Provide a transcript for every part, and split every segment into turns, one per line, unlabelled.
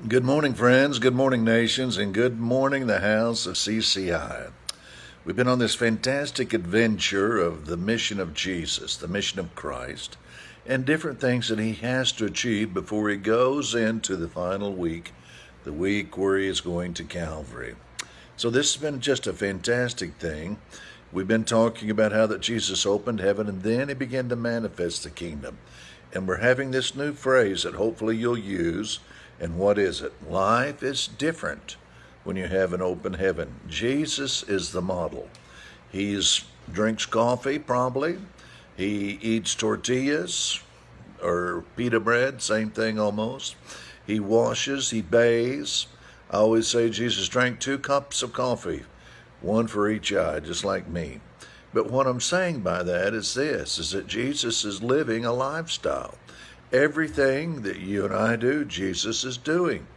Good morning, friends. Good morning, nations, and good morning, the house of CCI. We've been on this fantastic adventure of the mission of Jesus, the mission of Christ, and different things that he has to achieve before he goes into the final week, the week where he is going to Calvary. So this has been just a fantastic thing. We've been talking about how that Jesus opened heaven and then he began to manifest the kingdom. And we're having this new phrase that hopefully you'll use. And what is it? Life is different when you have an open heaven. Jesus is the model. He drinks coffee, probably. He eats tortillas or pita bread, same thing almost. He washes, he bathes. I always say Jesus drank 2 cups of coffee, one for each eye, just like me. But what I'm saying by that is this, is that Jesus is living a lifestyle. Everything that you and I do, Jesus is doing.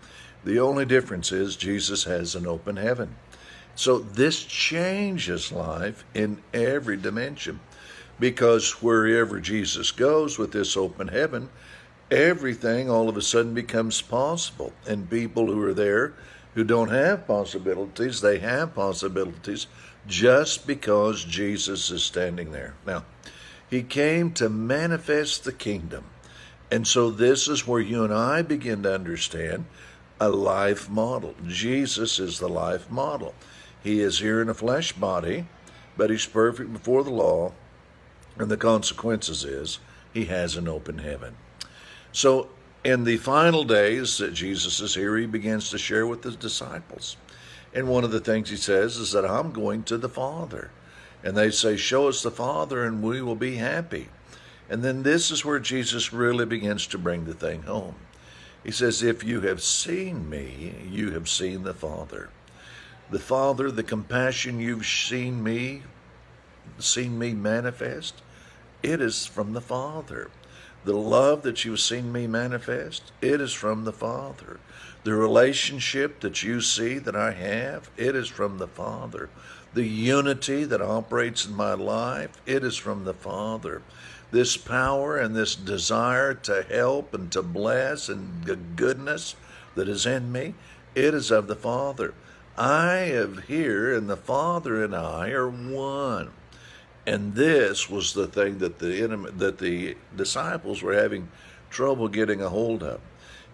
The only difference is Jesus has an open heaven. So this changes life in every dimension, because wherever Jesus goes with this open heaven, everything all of a sudden becomes possible. And people who are there who don't have possibilities, they have possibilities just because Jesus is standing there. Now, he came to manifest the kingdom. And so this is where you and I begin to understand a life model. Jesus is the life model. He is here in a flesh body, but he's perfect before the law. And the consequences is he has an open heaven. So in the final days that Jesus is here, he begins to share with his disciples. And one of the things he says is that I'm going to the Father. And they say, show us the Father and we will be happy. And then this is where Jesus really begins to bring the thing home. He says, if you have seen me, you have seen the Father. The Father, the compassion you've seen me manifest, it is from the Father. The love that you've seen me manifest, it is from the Father. The relationship that you see that I have, it is from the Father. The unity that operates in my life, it is from the Father. This power and this desire to help and to bless and the goodness that is in me, it is of the Father. I am here and the Father and I are one. And this was the thing that the disciples were having trouble getting a hold of.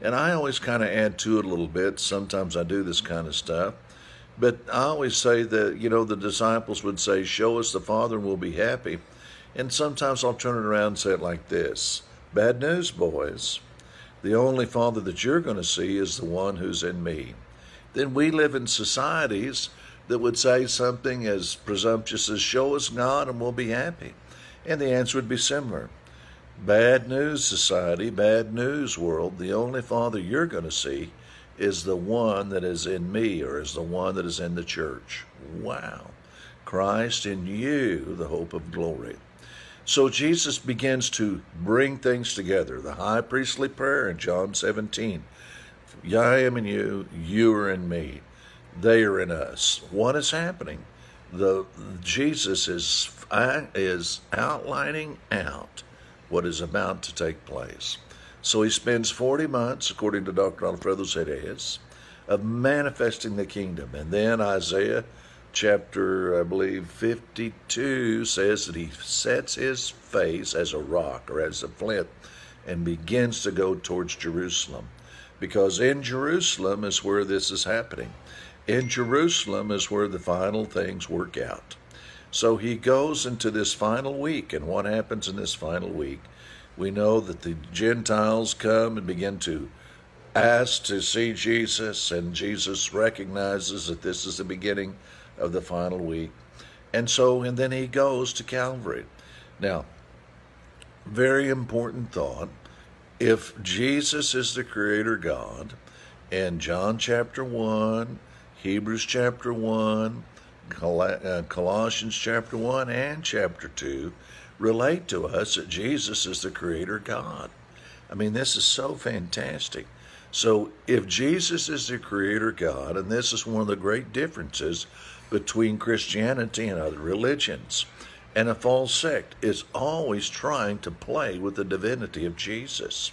And I always kind of add to it a little bit. Sometimes I do this kind of stuff. But I always say that, the disciples would say, show us the Father and we'll be happy. And sometimes I'll turn it around and say it like this. Bad news, boys. The only Father that you're going to see is the one who's in me. Then we live in societies that would say something as presumptuous as show us God and we'll be happy. And the answer would be similar. Bad news, society, bad news, world. The only Father you're going to see is the one that is in me, or is the one that is in the church. Wow. Christ in you, the hope of glory. So Jesus begins to bring things together. The high priestly prayer in John 17. I am in you, you are in me. They are in us. What is happening? Jesus is outlining out what is about to take place. So he spends 40 months, according to Dr. Alfredo Zedez, of manifesting the kingdom. And then Isaiah chapter, I believe, 52 says that he sets his face as a rock or as a flint and begins to go towards Jerusalem. Because in Jerusalem is where this is happening. In Jerusalem is where the final things work out. So he goes into this final week, and what happens in this final week? We know that the Gentiles come and begin to ask to see Jesus, and Jesus recognizes that this is the beginning of the final week. And then he goes to Calvary. Now, very important thought. If Jesus is the Creator God, and John chapter 1, Hebrews chapter 1, Colossians chapter 1 and chapter 2 relate to us that Jesus is the Creator God. I mean, this is so fantastic. So if Jesus is the Creator God, and this is one of the great differences between Christianity and other religions, and a false sect is always trying to play with the divinity of Jesus.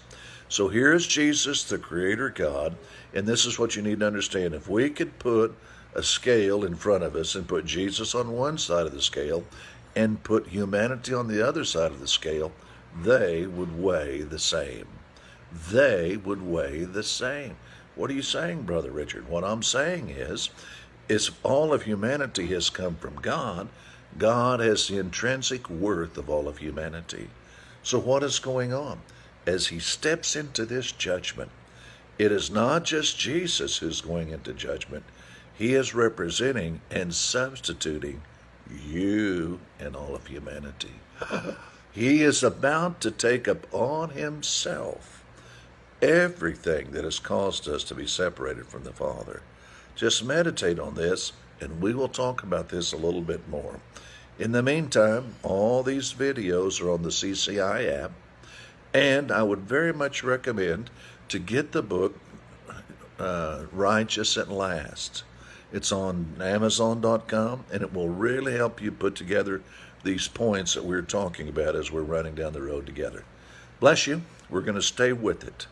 So here is Jesus, the Creator God, and this is what you need to understand. If we could put a scale in front of us and put Jesus on one side of the scale and put humanity on the other side of the scale, they would weigh the same. They would weigh the same. What are you saying, Brother Richard? What I'm saying is all of humanity has come from God. God has the intrinsic worth of all of humanity. So what is going on? As he steps into this judgment, it is not just Jesus who's going into judgment. He is representing and substituting you and all of humanity. He is about to take upon himself everything that has caused us to be separated from the Father. Just meditate on this, and we will talk about this a little bit more. In the meantime, all these videos are on the CCI app, and I would very much recommend to get the book Righteous at Last. It's on Amazon.com, and it will really help you put together these points that we're talking about as we're running down the road together. Bless you. We're going to stay with it.